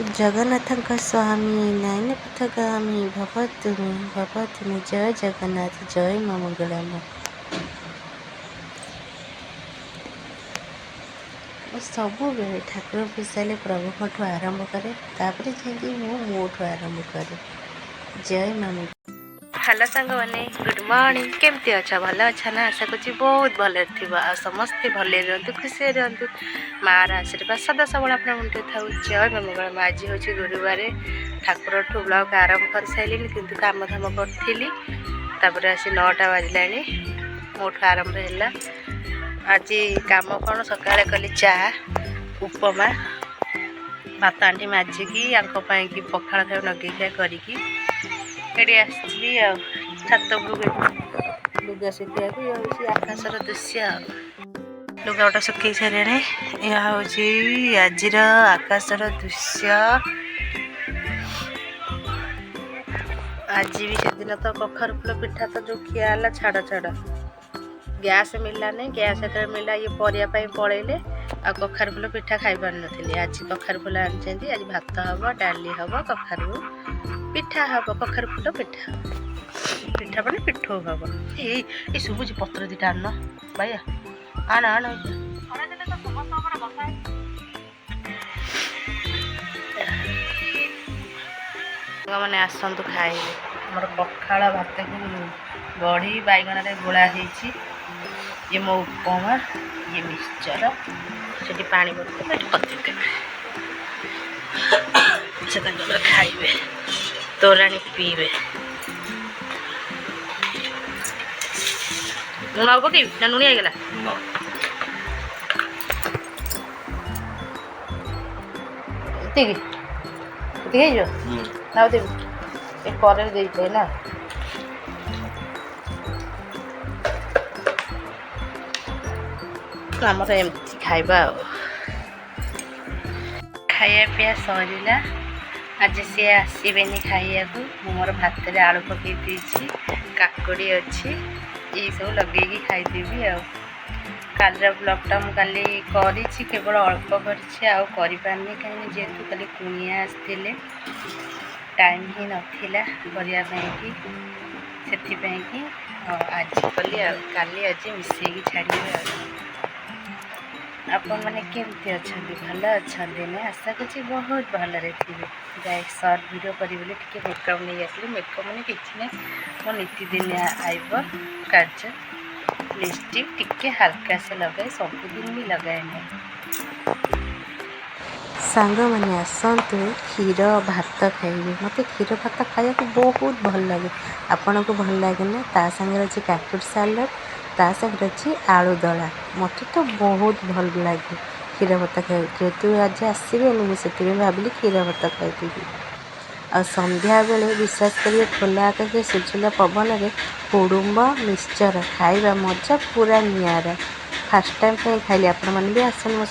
ଜଗନ୍ନାଥଙ୍କ ସ୍ୱାମୀ ନୟନ ପଥଗାମୀ ଭବ ତୁମେ ଜୟ ଜଗନ୍ନାଥ ଜୟ ମା ମଙ୍ଗଳାମ। ମୁଁ ସବୁବେଳେ ଠାକୁର ପିସାଇଲେ ପ୍ରଭୁଙ୍କଠୁ ଆରମ୍ଭ କରେ, ତାପରେ ଯାଇକି ମୁଁ ମୋଠୁ ଆରମ୍ଭ କରେ। ଜୟ ମା ମଙ୍ଗଳା। ହ୍ୟାଲୋ ସାଙ୍ଗମାନେ, ଗୁଡ୍ ମର୍ଣ୍ଣିଂ। କେମିତି ଅଛ? ଭଲ ଅଛ ନା? ଆଶା କରୁଛି ବହୁତ ଭଲରେ ଥିବ। ଆଉ ସମସ୍ତେ ଭଲରେ ରୁହନ୍ତୁ, ଖୁସିରେ ରୁହନ୍ତୁ। ମାଆର ଆଶୀର୍ବାଦ ସଦା ସବୁବେଳେ ଆପଣ ମୁଣ୍ଡରେ ଥାଉ। ଜୟ ମା ମଙ୍ଗଳା। ଆଜି ହେଉଛି ଗୁରୁବାର। ଠାକୁରଠୁ ବ୍ଲଗ୍ ଆରମ୍ଭ କରିସାରିଲିଣି, କିନ୍ତୁ କାମଧାମ କରିଥିଲି। ତାପରେ ଆସି 9ଟା ବାଜିଲାଣି, ମୋଠୁ ଆରମ୍ଭ ହେଲା। ଆଜି କାମ କ'ଣ? ସକାଳେ କଲି ଚା, ଉପମା, ଭାତ ଆଣ୍ଠି ମାଜିକି ଆଙ୍କ ପାଇଁକି ପଖାଳ ଖାଇବା ନଗେଇଖିଆ କରିକି ଏଠି ଆସିଥିଲି ଆଉ ଛାତ ଉପରକୁ ଲୁଗା ଶୁଖେଇବାକୁ। ଇଏ ହେଉଛି ଆକାଶର ଦୃଶ୍ୟ। ଲୁଗାପଟା ଶୁଖେଇ ସାରିଲାଣି। ଏହା ହେଉଛି ଆଜିର ଆକାଶର ଦୃଶ୍ୟ। ଆଜି ବି ସେଦିନ ତ କଖାରୁ ଫୁଲ ପିଠା ତ ଯେଉଁ ଖିଆ ହେଲା, ଛାଡ଼। ଗ୍ୟାସ୍ ମିଳିଲାନି। ଗ୍ୟାସ୍ ଯେତେବେଳେ ମିଳିଲା ଇଏ ପରିବା ପାଇଁ ପଳେଇଲେ, ଆଉ କଖାରୁ ଫୁଲ ପିଠା ଖାଇପାରିନଥିଲି। ଆଜି କଖାରୁ ଫୁଲ ଆଣିଛନ୍ତି। ଆଜି ଭାତ ହେବ, ଡାଲି ହେବ, କଖାରୁ ପିଠା ହେବ। କଖାରୁ ଫୁଲ ପିଠା ମାନେ ପିଠଉ ହେବ। ଏଇ ଶୁଭୁଛି ପତ୍ର ଦିଟା ଆଣ ଭାଇଆ, ଆଣ ମାନେ ଆସନ୍ତୁ ଖାଇବେ। ଆମର ପଖାଳ ଭାତକୁ ବଢ଼ି ବାଇଗଣରେ ଗୋଳା ହେଇଛି। ଇଏ ମୋ ଉପମା, ଇଏ ମିକ୍ସଚର। ସେଠି ପାଣି ବୋତଲ ଏଠି ପଚିଦେବେ, ସେ ତାଙ୍କର ଖାଇବେ, ତୋରାଣି ପିଇବେ। ଲୁଣ ଆଉ ପକେଇବି ନା ଲୁଣି ହେଇଗଲା? ଏତିକି ହେଇଯିବ? ଆଉ ଦେବି ଏ କରେଇ ଦେଇଥାଏ ନା। ଆମର ଏମିତି ଖାଇବା ଆଉ। ଖାଇବା ପିଇବା ସରିଲା। ଆଜି ସିଏ ଆସିବେନି ଖାଇବାକୁ। ମୁଁ ମୋର ଭାତରେ ଆଳୁ ପକେଇ ଦେଇଛି, କାକୁଡ଼ି ଅଛି, ଏଇସବୁ ଲଗେଇକି ଖାଇଦେବି ଆଉ। କାଲିର ବ୍ଲଗ୍ଟା ମୁଁ କାଲି କରିଛି, କେବଳ ଅଳ୍ପ କରିଛି, ଆଉ କରିପାରିନି। କାହିଁକି ଯେହେତୁ କାଲି କୁଣିଆ ଆସିଥିଲେ, ଟାଇମ୍ ହିଁ ନଥିଲା କରିବା ପାଇଁକି, ସେଥିପାଇଁକି ଆଜି କଲି ଆଉ। କାଲି ଆଜି ମିଶେଇକି ଛାଡ଼ିବେ ଆଉ। ଆପଣମାନେ କେମିତି ଅଛନ୍ତି? ଭଲ ଅଛନ୍ତି ନା? ଆଶା କରୁଛି ବହୁତ ଭଲରେ ଥିବେ। ଯାଇ ସର୍ଟ ଭିଡ଼ିଓ କରିବି ବୋଲି ଟିକେ ମେକଅପ୍ ନେଇ ଆସିଲି। ମେକଅପ୍ ମାନେ କିଛି ନାହିଁ, ମୋ ନୀତିଦିନିଆ ଆଇବ କାର୍ଯ୍ୟ। ଲିପଷ୍ଟିକ୍ ଟିକେ ହାଲକା ସେ ଲଗାଏ, ସବୁଦିନ ବି ଲଗାଏ ନାହିଁ। ସାଙ୍ଗମାନେ ଆସନ୍ତୁ, କ୍ଷୀର ଭାତ ଖାଇବେ। ମୋତେ କ୍ଷୀର ଭାତ ଖାଇବାକୁ ବହୁତ ଭଲ ଲାଗେ। ଆପଣଙ୍କୁ ଭଲ ଲାଗେ ନା? ତା ସାଙ୍ଗରେ ଅଛି କାକୁଡ଼ି ସାଲାଡ଼, ତା ସାଙ୍ଗରେ ଅଛି ଆଳୁ ଦଳା। ମୋତେ ତ ବହୁତ ଭଲ ଲାଗେ କ୍ଷୀର ଭାତ ଖାଇବାକୁ। ଯେହେତୁ ଆଜି ଆସିବେନି, ମୁଁ ସେଥିପାଇଁ ଭାବିଲି କ୍ଷୀର ଭାତ ଖାଇଦେବି। ଆଉ ସନ୍ଧ୍ୟାବେଳେ ବିଶ୍ୱାସ କରିବେ, ଖୋଲା ଆକାଶରେ ସୁଲସୁଲିଆ ପବନରେ ହୁଡ଼ୁମ୍ବ ମିକ୍ସଚର ଖାଇବା ମଜା ପୁରା ନିଆରା। ଫାର୍ଷ୍ଟ ଟାଇମ୍ ପାଇଁ ଖାଇଲି। ଆପଣମାନେ ବି ଆସନ୍ତୁ।